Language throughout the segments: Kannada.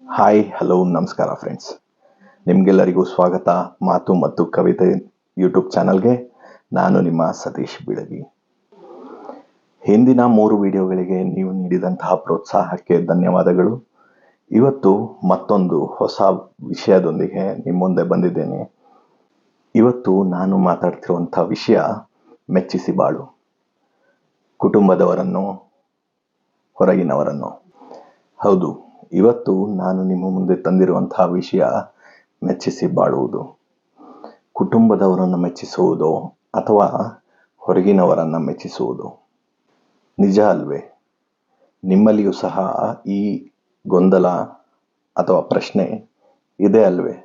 ಹಾಯ್ ಹಲೋ ನಮಸ್ಕಾರ ಫ್ರೆಂಡ್ಸ್, ನಿಮಗೆಲ್ಲರಿಗೂ ಸ್ವಾಗತ ಮಾತು ಮತ್ತು ಕವಿತೆ ಯೂಟ್ಯೂಬ್ ಚಾನಲ್ಗೆ. ನಾನು ನಿಮ್ಮ ಸತೀಶ್ ಬಿಳಗಿ. ಹಿಂದಿನ 3 ವಿಡಿಯೋಗಳಿಗೆ ನೀವು ನೀಡಿದಂತಹ ಪ್ರೋತ್ಸಾಹಕ್ಕೆ ಧನ್ಯವಾದಗಳು. ಇವತ್ತು ಮತ್ತೊಂದು ಹೊಸ ವಿಷಯದೊಂದಿಗೆ ನಿಮ್ಮ ಮುಂದೆ ಬಂದಿದ್ದೇನೆ. ಇವತ್ತು ನಾನು ಮಾತಾಡ್ತಿರುವಂಥ ವಿಷಯ ಮೆಚ್ಚಿಸಿ ಬಾಳು. ಕುಟುಂಬದವರನ್ನು, ಹೊರಗಿನವರನ್ನು. ಹೌದು, ಇವತ್ತು ನಾನು ನಿಮ್ಮ ಮುಂದೆ ತಂದಿರುವಂತಹ ವಿಷಯ ಮೆಚ್ಚಿಸಿ ಬಾಳುವುದು. ಕುಟುಂಬದವರನ್ನು ಮೆಚ್ಚಿಸುವುದು ಅಥವಾ ಹೊರಗಿನವರನ್ನು ಮೆಚ್ಚಿಸುವುದು. ನಿಜ ಅಲ್ವೇ? ನಿಮ್ಮಲ್ಲಿಯೂ ಸಹ ಈ ಗೊಂದಲ ಅಥವಾ ಪ್ರಶ್ನೆ ಇದೆ ಅಲ್ವೇ?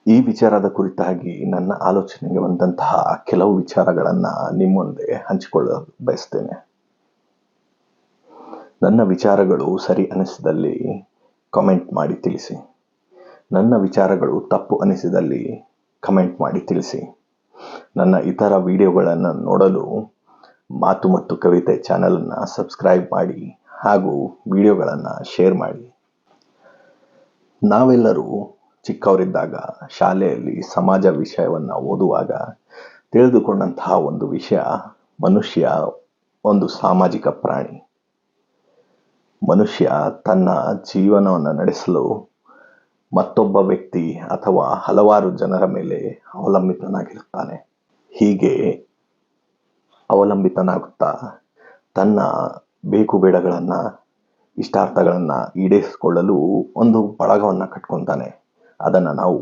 ಈ ವಿಚಾರದ ಕುರಿತಾಗಿ ನನ್ನ ಆಲೋಚನೆಗೆ ಬಂದಂತಹ ಕೆಲವು ವಿಚಾರಗಳನ್ನು ನಿಮ್ಮ ಮುಂದೆ ಹಂಚಿಕೊಳ್ಳಲು ಬಯಸ್ತೇನೆ. ನನ್ನ ವಿಚಾರಗಳು ಸರಿ ಅನಿಸಿದಲ್ಲಿ ಕಾಮೆಂಟ್ ಮಾಡಿ ತಿಳಿಸಿ. ನನ್ನ ವಿಚಾರಗಳು ತಪ್ಪು ಅನಿಸಿದಲ್ಲಿ ಕಮೆಂಟ್ ಮಾಡಿ ತಿಳಿಸಿ. ನನ್ನ ಇತರ ವಿಡಿಯೋಗಳನ್ನು ನೋಡಲು ಮಾತು ಮತ್ತು ಕವಿತೆ ಚಾನಲನ್ನು ಸಬ್ಸ್ಕ್ರೈಬ್ ಮಾಡಿ ಹಾಗೂ ವಿಡಿಯೋಗಳನ್ನು ಶೇರ್ ಮಾಡಿ. ನಾವೆಲ್ಲರೂ ಚಿಕ್ಕವರಿದ್ದಾಗ ಶಾಲೆಯಲ್ಲಿ ಸಮಾಜ ವಿಷಯವನ್ನು ಓದುವಾಗ ತಿಳಿದುಕೊಂಡಂತಹ ಒಂದು ವಿಷಯ, ಮನುಷ್ಯ ಒಂದು ಸಾಮಾಜಿಕ ಪ್ರಾಣಿ. ಮನುಷ್ಯ ತನ್ನ ಜೀವನವನ್ನು ನಡೆಸಲು ಮತ್ತೊಬ್ಬ ವ್ಯಕ್ತಿ ಅಥವಾ ಹಲವಾರು ಜನರ ಮೇಲೆ ಅವಲಂಬಿತನಾಗಿರುತ್ತಾನೆ. ಹೀಗೆ ಅವಲಂಬಿತನಾಗುತ್ತಾ ತನ್ನ ಬೇಕು ಬೇಡಗಳನ್ನು, ಇಷ್ಟಾರ್ಥಗಳನ್ನು ಈಡೇರಿಸಿಕೊಳ್ಳಲು ಒಂದು ಬಳಗವನ್ನು ಕಟ್ಕೊತಾನೆ. ಅದನ್ನು ನಾವು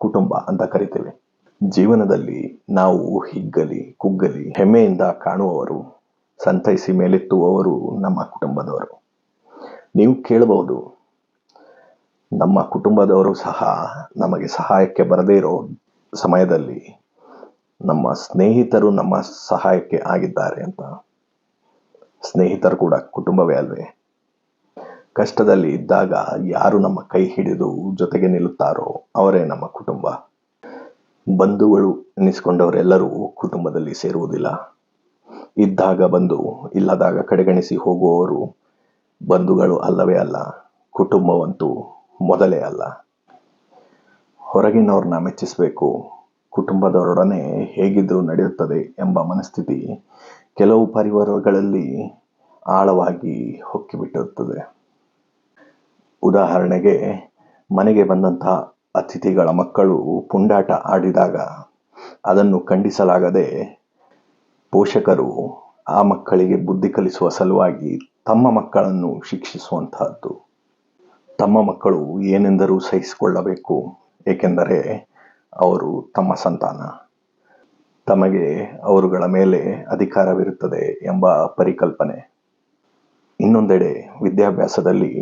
ಕುಟುಂಬ ಅಂತ ಕರಿತೇವೆ. ಜೀವನದಲ್ಲಿ ನಾವು ಹಿಗ್ಗಲಿ ಕುಗ್ಗಲಿ ಹೆಮ್ಮೆಯಿಂದ ಕಾಣುವವರು, ಸಂತೈಸಿ ಮೇಲೆತ್ತುವವರು ನಮ್ಮ ಕುಟುಂಬದವರು. ನೀವು ಕೇಳಬಹುದು, ನಮ್ಮ ಕುಟುಂಬದವರು ಸಹ ನಮಗೆ ಸಹಾಯಕ್ಕೆ ಬರದೇ ಇರೋ ಸಮಯದಲ್ಲಿ ನಮ್ಮ ಸ್ನೇಹಿತರು ನಮ್ಮ ಸಹಾಯಕ್ಕೆ ಆಗಿದ್ದಾರೆ ಅಂತ. ಸ್ನೇಹಿತರು ಕೂಡ ಕುಟುಂಬವೇ ಅಲ್ವೇ? ಕಷ್ಟದಲ್ಲಿ ಇದ್ದಾಗ ಯಾರು ನಮ್ಮ ಕೈ ಹಿಡಿದು ಜೊತೆಗೆ ನಿಲ್ಲುತ್ತಾರೋ ಅವರೇ ನಮ್ಮ ಕುಟುಂಬ. ಬಂಧುಗಳು ಎನಿಸಿಕೊಂಡವರೆಲ್ಲರೂ ಕುಟುಂಬದಲ್ಲಿ ಸೇರುವುದಿಲ್ಲ. ಇದ್ದಾಗ ಬಂದು, ಇಲ್ಲದಾಗ ಕಡೆಗಣಿಸಿ ಹೋಗುವವರು ಬಂಧುಗಳು ಅಲ್ಲವೇ ಅಲ್ಲ. ಕುಟುಂಬವಂತೂ ಮೊದಲೇ ಅಲ್ಲ. ಹೊರಗಿನವ್ರನ್ನ ಮೆಚ್ಚಿಸಬೇಕು, ಕುಟುಂಬದವರೊಡನೆ ಹೇಗಿದ್ರೂ ನಡೆಯುತ್ತದೆ ಎಂಬ ಮನಸ್ಥಿತಿ ಕೆಲವು ಪರಿವಾರಗಳಲ್ಲಿ ಆಳವಾಗಿ ಹೊಕ್ಕಿಬಿಟ್ಟಿರುತ್ತದೆ. ಉದಾಹರಣೆಗೆ, ಮನೆಗೆ ಬಂದಂತಹ ಅತಿಥಿಗಳ ಮಕ್ಕಳು ಪುಂಡಾಟ ಆಡಿದಾಗ ಅದನ್ನು ಖಂಡಿಸಲಾಗದೆ ಪೋಷಕರು ಆ ಮಕ್ಕಳಿಗೆ ಬುದ್ಧಿ ಕಲಿಸುವ ಸಲುವಾಗಿ ತಮ್ಮ ಮಕ್ಕಳನ್ನು ಶಿಕ್ಷಿಸುವಂತಹದ್ದು. ತಮ್ಮ ಮಕ್ಕಳು ಏನೆಂದರೂ ಸಹಿಸಿಕೊಳ್ಳಬೇಕು, ಏಕೆಂದರೆ ಅವರು ತಮ್ಮ ಸಂತಾನ, ತಮಗೆ ಅವರುಗಳ ಮೇಲೆ ಅಧಿಕಾರವಿರುತ್ತದೆ ಎಂಬ ಪರಿಕಲ್ಪನೆ. ಇನ್ನೊಂದೆಡೆ ವಿದ್ಯಾಭ್ಯಾಸದಲ್ಲಿ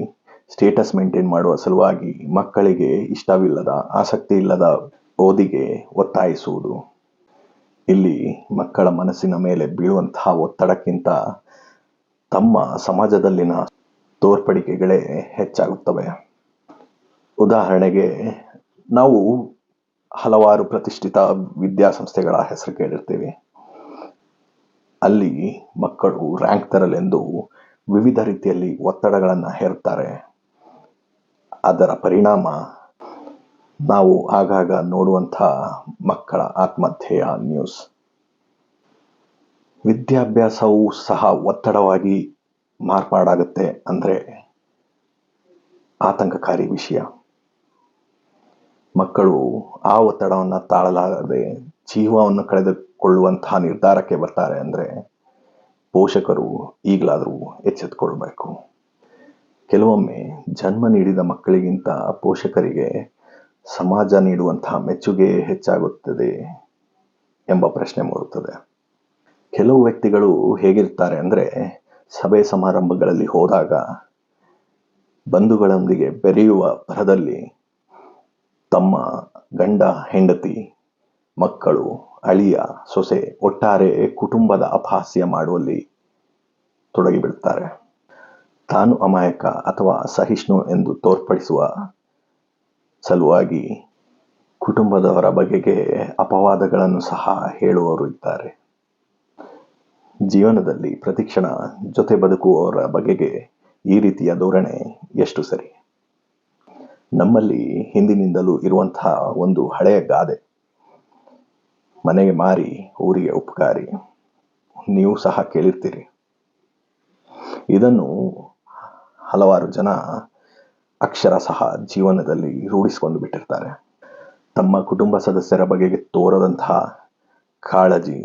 ಸ್ಟೇಟಸ್ ಮೇಂಟೈನ್ ಮಾಡುವ ಸಲುವಾಗಿ ಮಕ್ಕಳಿಗೆ ಇಷ್ಟವಿಲ್ಲದ, ಆಸಕ್ತಿ ಇಲ್ಲದ ಓದಿಗೆ ಒತ್ತಾಯಿಸುವುದು. ಇಲ್ಲಿ ಮಕ್ಕಳ ಮನಸ್ಸಿನ ಮೇಲೆ ಬೀಳುವಂತಹ ಒತ್ತಡಕ್ಕಿಂತ ತಮ್ಮ ಸಮಾಜದಲ್ಲಿನ ತೋರ್ಪಡಿಕೆಗಳೇ ಹೆಚ್ಚಾಗುತ್ತವೆ. ಉದಾಹರಣೆಗೆ, ನಾವು ಹಲವಾರು ಪ್ರತಿಷ್ಠಿತ ವಿದ್ಯಾಸಂಸ್ಥೆಗಳ ಹೆಸರು ಕೇಳಿರ್ತೀವಿ. ಅಲ್ಲಿ ಮಕ್ಕಳು ರ್ಯಾಂಕ್ ತರಲೆಂದು ವಿವಿಧ ರೀತಿಯಲ್ಲಿ ಒತ್ತಡಗಳನ್ನು ಹೇರುತ್ತಾರೆ. ಅದರ ಪರಿಣಾಮ ನಾವು ಆಗಾಗ ನೋಡುವಂಥ ಮಕ್ಕಳ ಆತ್ಮಹತ್ಯೆಯ ನ್ಯೂಸ್. ವಿದ್ಯಾಭ್ಯಾಸವು ಸಹ ಒತ್ತಡವಾಗಿ ಮಾರ್ಪಾಡಾಗುತ್ತೆ ಅಂದರೆ ಆತಂಕಕಾರಿ ವಿಷಯ. ಮಕ್ಕಳು ಆ ಒತ್ತಡವನ್ನು ತಾಳಲಾಗದೆ ಜೀವವನ್ನು ಕಳೆದುಕೊಳ್ಳುವಂತಹ ನಿರ್ಧಾರಕ್ಕೆ ಬರ್ತಾರೆ ಅಂದರೆ ಪೋಷಕರು ಈಗಲಾದರೂ ಎಚ್ಚೆತ್ತುಕೊಳ್ಬೇಕು. ಕೆಲವೊಮ್ಮೆ ಜನ್ಮ ನೀಡಿದ ಮಕ್ಕಳಿಗಿಂತ ಪೋಷಕರಿಗೆ ಸಮಾಜ ನೀಡುವಂತಹ ಮೆಚ್ಚುಗೆ ಹೆಚ್ಚಾಗುತ್ತದೆ ಎಂಬ ಪ್ರಶ್ನೆ ಮೂಡುತ್ತದೆ. ಕೆಲವು ವ್ಯಕ್ತಿಗಳು ಹೇಗಿರ್ತಾರೆ ಅಂದರೆ, ಸಭೆ ಸಮಾರಂಭಗಳಲ್ಲಿ ಹೋದಾಗ ಬಂಧುಗಳೊಂದಿಗೆ ಬೆರೆಯುವ ಭರದಲ್ಲಿ ತಮ್ಮ ಗಂಡ ಹೆಂಡತಿ, ಮಕ್ಕಳು, ಅಳಿಯ, ಸೊಸೆ, ಒಟ್ಟಾರೆ ಕುಟುಂಬದ ಅಪಹಾಸ್ಯ ಮಾಡುವಲ್ಲಿ ತೊಡಗಿಬಿಡುತ್ತಾರೆ. ತಾನು ಅಮಾಯಕ ಅಥವಾ ಸಹಿಷ್ಣು ಎಂದು ತೋರ್ಪಡಿಸುವ ಸಲುವಾಗಿ ಕುಟುಂಬದವರ ಬಗೆಗೆ ಅಪವಾದಗಳನ್ನು ಸಹ ಹೇಳುವವರು ಇದ್ದಾರೆ. ಜೀವನದಲ್ಲಿ ಪ್ರತಿಕ್ಷಣ ಜೊತೆ ಬದುಕುವವರ ಬಗೆಗೆ ಈ ರೀತಿಯ ಧೋರಣೆ ಎಷ್ಟು ಸರಿ? ನಮ್ಮಲ್ಲಿ ಹಿಂದಿನಿಂದಲೂ ಇರುವಂತಹ ಒಂದು ಹಳೆಯ ಗಾದೆ, ಮನೆಗೆ ಮಾರಿ ಊರಿಗೆ ಉಪಕಾರಿ. ನೀವು ಸಹ ಕೇಳಿರ್ತೀರಿ. ಇದನ್ನು ಹಲವಾರು ಜನ ಅಕ್ಷರ ಸಹ ಜೀವನದಲ್ಲಿ ರೂಢಿಸಿಕೊಂಡು ಬಿಟ್ಟಿರ್ತಾರೆ. ತಮ್ಮ ಕುಟುಂಬ ಸದಸ್ಯರ ಬಗೆಗೆ ತೋರದಂತಹ ಕಾಳಜಿ,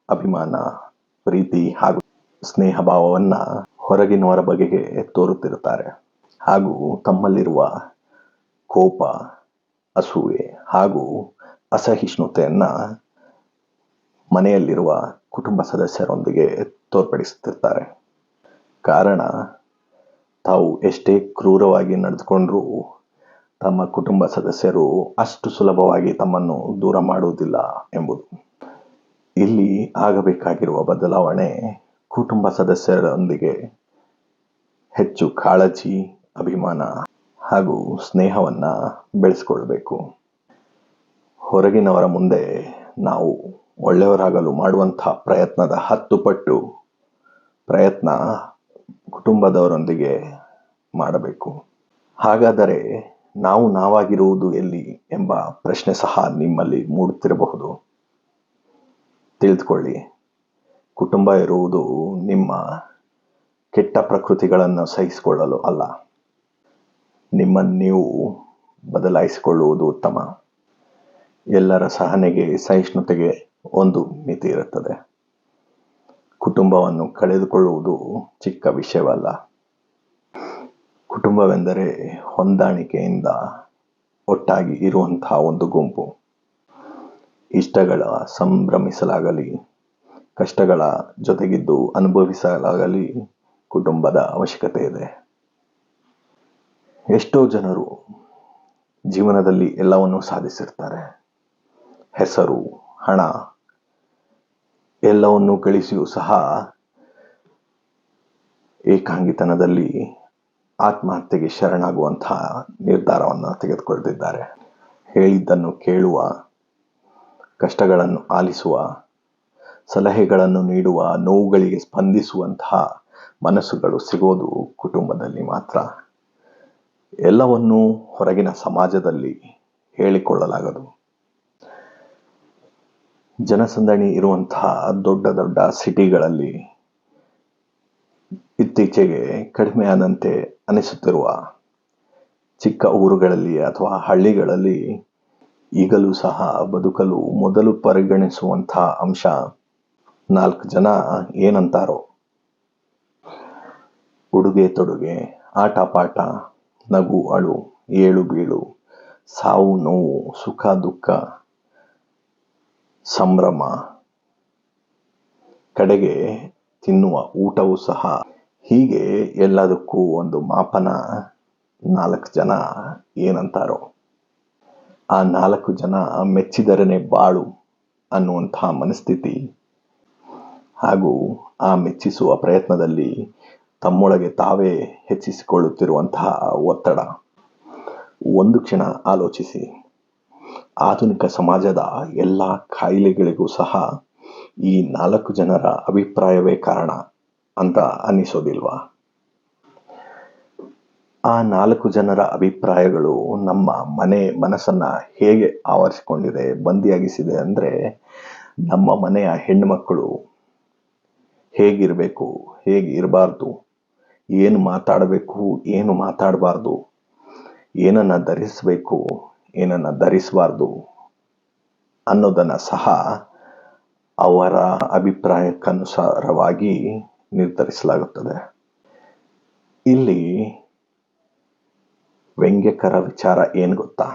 ಅಭಿಮಾನ, ಪ್ರೀತಿ ಹಾಗೂ ಸ್ನೇಹ ಭಾವವನ್ನು ಹೊರಗಿನವರ ಬಗೆಗೆ ತೋರುತ್ತಿರುತ್ತಾರೆ. ಹಾಗೂ ತಮ್ಮಲ್ಲಿರುವ ಕೋಪ, ಅಸೂಯೆ ಹಾಗೂ ಅಸಹಿಷ್ಣುತೆಯನ್ನು ಮನೆಯಲ್ಲಿರುವ ಕುಟುಂಬ ಸದಸ್ಯರೊಂದಿಗೆ ತೋರ್ಪಡಿಸುತ್ತಿರ್ತಾರೆ. ಕಾರಣ, ತಾವು ಎಷ್ಟೇ ಕ್ರೂರವಾಗಿ ನಡೆದುಕೊಂಡ್ರೂ ತಮ್ಮ ಕುಟುಂಬ ಸದಸ್ಯರು ಅಷ್ಟು ಸುಲಭವಾಗಿ ತಮ್ಮನ್ನು ದೂರ ಮಾಡುವುದಿಲ್ಲ ಎಂಬುದು. ಇಲ್ಲಿ ಆಗಬೇಕಾಗಿರುವ ಬದಲಾವಣೆ, ಕುಟುಂಬ ಸದಸ್ಯರೊಂದಿಗೆ ಹೆಚ್ಚು ಕಾಳಜಿ, ಅಭಿಮಾನ ಹಾಗೂ ಸ್ನೇಹವನ್ನು ಬೆಳೆಸಿಕೊಳ್ಬೇಕು. ಹೊರಗಿನವರ ಮುಂದೆ ನಾವು ಒಳ್ಳೆಯವರಾಗಲು ಮಾಡುವಂಥ ಪ್ರಯತ್ನದ 10 ಪಟ್ಟು ಪ್ರಯತ್ನ ಕುಟುಂಬದವರೊಂದಿಗೆ ಮಾಡಬೇಕು. ಹಾಗಾದರೆ ನಾವು ನಾವಾಗಿರುವುದು ಎಲ್ಲಿ ಎಂಬ ಪ್ರಶ್ನೆ ಸಹ ನಿಮ್ಮಲ್ಲಿ ಮೂಡುತ್ತಿರಬಹುದು. ತಿಳಿದುಕೊಳ್ಳಿ, ಕುಟುಂಬ ಇರುವುದು ನಿಮ್ಮ ಕೆಟ್ಟ ಪ್ರಕೃತಿಗಳನ್ನು ಸಹಿಸಿಕೊಳ್ಳಲು ಅಲ್ಲ, ನಿಮ್ಮನ್ನು ನೀವು ಬದಲಾಯಿಸಿಕೊಳ್ಳುವುದು ಉತ್ತಮ. ಎಲ್ಲರ ಸಹನೆಗೆ, ಸಹಿಷ್ಣುತೆಗೆ ಒಂದು ಮಿತಿ ಇರುತ್ತದೆ. ಕುಟುಂಬವನ್ನು ಕಳೆದುಕೊಳ್ಳುವುದು ಚಿಕ್ಕ ವಿಷಯವಲ್ಲ. ಕುಟುಂಬವೆಂದರೆ ಹೊಂದಾಣಿಕೆಯಿಂದ ಒಟ್ಟಾಗಿ ಇರುವಂತಹ ಒಂದು ಗುಂಪು. ಇಷ್ಟಗಳ ಸಂಭ್ರಮಿಸಲಾಗಲಿ, ಕಷ್ಟಗಳ ಜೊತೆಗಿದ್ದು ಅನುಭವಿಸಲಾಗಲಿ ಕುಟುಂಬದ ಅವಶ್ಯಕತೆ ಇದೆ. ಎಷ್ಟೋ ಜನರು ಜೀವನದಲ್ಲಿ ಎಲ್ಲವನ್ನೂ ಸಾಧಿಸಿರ್ತಾರೆ. ಹೆಸರು, ಹಣ ಎಲ್ಲವನ್ನೂ ಗಳಿಸಿಯೂ ಸಹ ಏಕಾಂಗಿತನದಲ್ಲಿ ಆತ್ಮಹತ್ಯೆಗೆ ಶರಣಾಗುವಂತಹ ನಿರ್ಧಾರವನ್ನು ತೆಗೆದುಕೊಳ್ಳುತ್ತಿದ್ದಾರೆ. ಹೇಳಿದ್ದನ್ನು ಕೇಳುವ, ಕಷ್ಟಗಳನ್ನು ಆಲಿಸುವ, ಸಲಹೆಗಳನ್ನು ನೀಡುವ, ನೋವುಗಳಿಗೆ ಸ್ಪಂದಿಸುವಂತಹ ಮನಸ್ಸುಗಳು ಸಿಗೋದು ಕುಟುಂಬದಲ್ಲಿ ಮಾತ್ರ. ಎಲ್ಲವನ್ನೂ ಹೊರಗಿನ ಸಮಾಜದಲ್ಲಿ ಹೇಳಿಕೊಳ್ಳಲಾಗದು. ಜನಸಂದಣಿ ಇರುವಂತಹ ದೊಡ್ಡ ದೊಡ್ಡ ಸಿಟಿಗಳಲ್ಲಿ ಇತ್ತೀಚೆಗೆ ಕಡಿಮೆಯಾದಂತೆ ಅನಿಸುತ್ತಿರುವ ಚಿಕ್ಕ ಊರುಗಳಲ್ಲಿ ಅಥವಾ ಹಳ್ಳಿಗಳಲ್ಲಿ ಈಗಲೂ ಸಹ ಬದುಕಲು ಮೊದಲು ಪರಿಗಣಿಸುವಂತಹ ಅಂಶ 4 ಜನ ಏನಂತಾರೋ. ಉಡುಗೆ ತೊಡುಗೆ, ಆಟ ಪಾಠ, ನಗು ಅಳು, ಏಳು ಬೀಳು, ಸಾವು ನೋವು, ಸುಖ ದುಃಖ, ಸಂಭ್ರಮ, ಕಡೆಗೆ ತಿನ್ನುವ ಊಟವೂ ಸಹ. ಹೀಗೆ ಎಲ್ಲದಕ್ಕೂ ಒಂದು ಮಾಪನ 4 ಜನ ಏನಂತಾರೋ. ಆ 4 ಜನ ಮೆಚ್ಚಿದರನೆ ಬಾಳು ಅನ್ನುವಂತಹ ಮನಸ್ಥಿತಿ ಹಾಗೂ ಆ ಮೆಚ್ಚಿಸುವ ಪ್ರಯತ್ನದಲ್ಲಿ ತಮ್ಮೊಳಗೆ ತಾವೇ ಹೆಚ್ಚಿಸಿಕೊಳ್ಳುತ್ತಿರುವಂತಹ ಒತ್ತಡ. ಒಂದು ಕ್ಷಣ ಆಲೋಚಿಸಿ, ಆಧುನಿಕ ಸಮಾಜದ ಎಲ್ಲ ಕಾಯಿಲೆಗಳಿಗೂ ಸಹ ಈ 4 ಜನರ ಅಭಿಪ್ರಾಯವೇ ಕಾರಣ ಅಂತ ಅನ್ನಿಸೋದಿಲ್ವಾ? ಆ 4 ಜನರ ಅಭಿಪ್ರಾಯಗಳು ನಮ್ಮ ಮನಸ್ಸನ್ನ ಹೇಗೆ ಆವರಿಸಿಕೊಂಡಿದೆ, ಬಂದಿಯಾಗಿಸಿದೆ ಅಂದರೆ, ನಮ್ಮ ಮನೆಯ ಹೆಣ್ಣುಮಕ್ಕಳು ಹೇಗಿರಬೇಕು, ಹೇಗೆ ಇರಬಾರ್ದು, ಏನು ಮಾತಾಡಬೇಕು, ಏನು ಮಾತಾಡಬಾರ್ದು, ಏನನ್ನ ಧರಿಸಬೇಕು, ಏನನ್ನ ಧರಿಸಬಾರ್ದು ಅನ್ನೋದನ್ನು ಸಹ ಅವರ ಅಭಿಪ್ರಾಯಕ್ಕನುಸಾರವಾಗಿ ನಿರ್ಧರಿಸಲಾಗುತ್ತದೆ. ಇಲ್ಲಿ ವ್ಯಂಗ್ಯಕರ ವಿಚಾರ ಏನು ಗೊತ್ತಾ?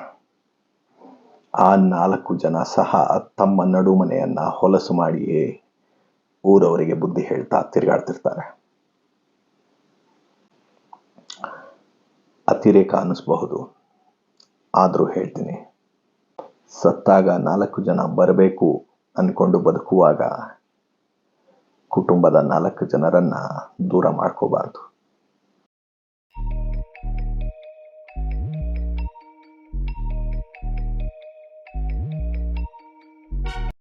ಆ 4 ಜನ ಸಹ ತಮ್ಮ ನಡುಮನೆಯನ್ನ ಹೊಲಸು ಮಾಡಿಯೇ ಊರವರಿಗೆ ಬುದ್ಧಿ ಹೇಳ್ತಾ ತಿರುಗಾಡ್ತಿರ್ತಾರೆ. ಅತಿರೇಕ ಅನ್ನಿಸ್ಬಹುದು, ಆದರೂ ಹೇಳ್ತೀನಿ, ಸತ್ತಾಗ 4 ಜನ ಬರಬೇಕು ಅಂದ್ಕೊಂಡು ಬದುಕುವಾಗ ಕುಟುಂಬದ 4 ಜನರನ್ನ ದೂರ ಮಾಡ್ಕೋಬಾರ್ದು.